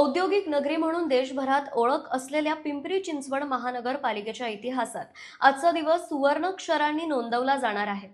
औद्योगिक नगरी म्हणून देशभरात ओळख असलेल्या पिंपरी चिंचवड महानगरपालिकेच्या इतिहासात आजचा दिवस सुवर्णाक्षरांनी नोंदवला जाणार आहे।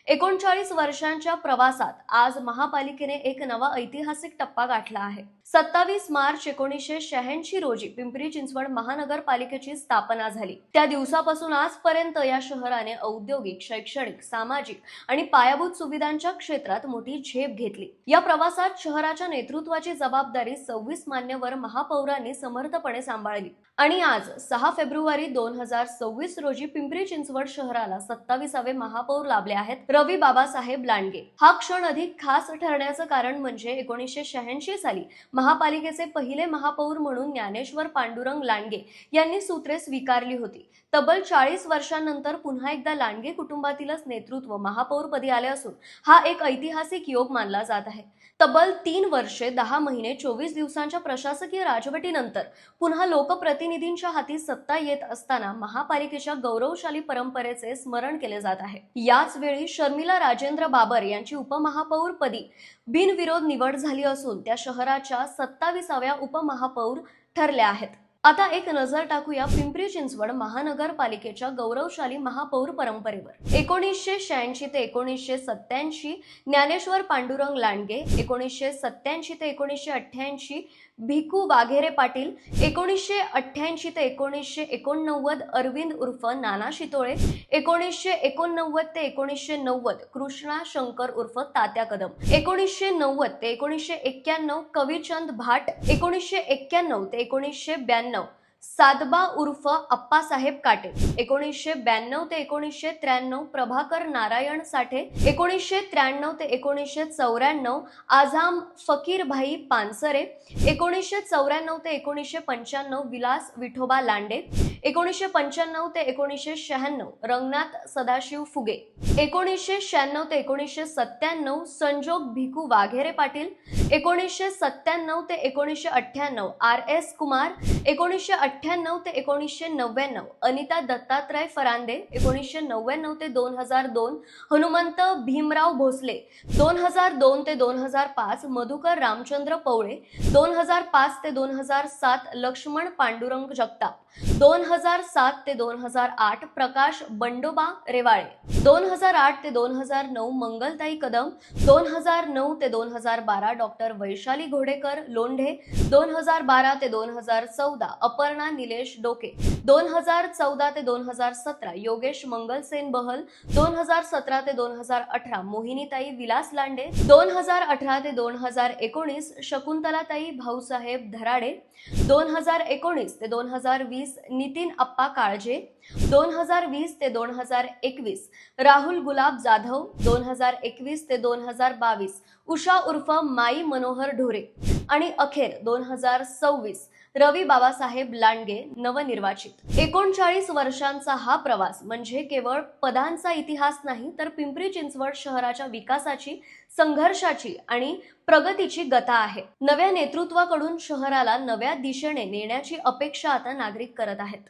39 वर्षांच्या प्रवासात आज महापालिकेने एक नवा ऐतिहासिक टप्पा गाठला आहे। 27 मार्च 1986 रोजी पिंपरी चिंचवड महानगरपालिकेची स्थापना झाली। त्या दिवसापासून आजपर्यंत या शहराने औद्योगिक, शैक्षणिक, सामाजिक आणि पायाभूत सुविधांच्या क्षेत्रात मोठी झेप घेतली। या प्रवासात शहराच्या नेतृत्वाची जबाबदारी 26 मान्यवर महापौरांनी समर्थपणे सांभाळली आणि आज 6 फेब्रुवारी 2026 रोजी पिंपरी चिंचवड शहराला 27वे महापौर लाभले आहेत, रवी बाबासाहेब लांडगे। हा क्षण अधिक खास ठरण्याचं कारण म्हणजे 1986 साली महापालिकेचे पहिले महापौर म्हणून ज्ञानेश्वर पांडुरंग लांडगे यांनी सूत्रे स्वीकारली होती। तब्बल 40 वर्षांनंतर पुन्हा एकदा लांडगे कुटुंबातीलच नेतृत्व महापौरपदी आले असून हा एक ऐतिहासिक योग मानला जात आहे। तब्बल 3 वर्षे 10 महिने 24 दिवसांच्या प्रशासकीय राजवटीनंतर पुन्हा लोकप्रतिनिधींच्या हाती सत्ता येत असताना महापालिकेच्या गौरवशाली परंपरेचे स्मरण केले जात आहे। याच वेळी शर्मिला राजेंद्र बाबर यांची उपमहापौरपदी बिनविरोध निवड झाली असून त्या शहराच्या 27व्या उपमहापौर ठरल्या आहेत। आता एक नजर टाकूया पिंपरी चिंचवड महानगरपालिकेच्या गौरवशाली महापौर परंपरेवर। 1986 ते 1987 ज्ञानेश्वर पांडुरंग लांडगे, 1987 ते 1988 भिकू वाघेरे पाटील, 1988 ते 1989 अरविंद उर्फ नाना शितोळे, 1989 ते 1990 कृष्णा शंकर उर्फ तात्या कदम, 1990 ते 1991 कविचंद भाट, 1991 ते 1992 सादबा उर्फ अप्पासाहेब काटे, 1992 ते 1993 प्रभाकर नारायण साठे, 1993 ते 1994 आझाम फकीरभाई पानसरे, 1994 ते 1995 विलास विठोबा लांडे, 1995 ते 1996 रंगनाथ सदाशिव फुगे, 1996 ते 1997 संजोग भिकू वाघेरे पाटील, 1997 ते 1998 RS कुमार, 1998 ते 1999 अनिता दत्तात्रय फरांदे, 1999 ते 2002 हनुमंत भीमराव भोसले, 2002 ते 2005 मधुकर रामचंद्र पवळे, 2005 ते 2007 लक्ष्मण पांडुरंग जगताप, 2007 ते 2008 प्रकाश बंडोबा रेवाळे, 2008 ते 2009 मंगलताई कदम, 2009 ते 2012 डॉक्टर वैशाली घोडेकर लोंढे, 2012 ते 2014 अपर्णा निलेश डोके, 2014 ते 2017 योगेश मंगलसेन बहल, 2017 ते 2018 मोहिनीताई विलास लांडे, 2018 ते 2019 शकुंतलाताई भाऊसाहेब धराडे, 2019 ते 2020 नितीन अप्पा काळजे, 2020 ते 2021 राहुल गुलाब जाधव, 2021 ते 2022 उषा उर्फ माई मनोहर ढोरे आणि अखेर 2026 रवी बाबासाहेब लांडगे नवनिर्वाचित। 39 वर्षांचा हा प्रवास म्हणजे केवळ पदांचा इतिहास नाही तर पिंपरी चिंचवड शहराच्या विकासाची, संघर्षाची आणि प्रगतीची गता आहे। नव्या नेतृत्वाकडून शहराला नव्या दिशेने नेण्याची अपेक्षा आता नागरिक करत आहेत।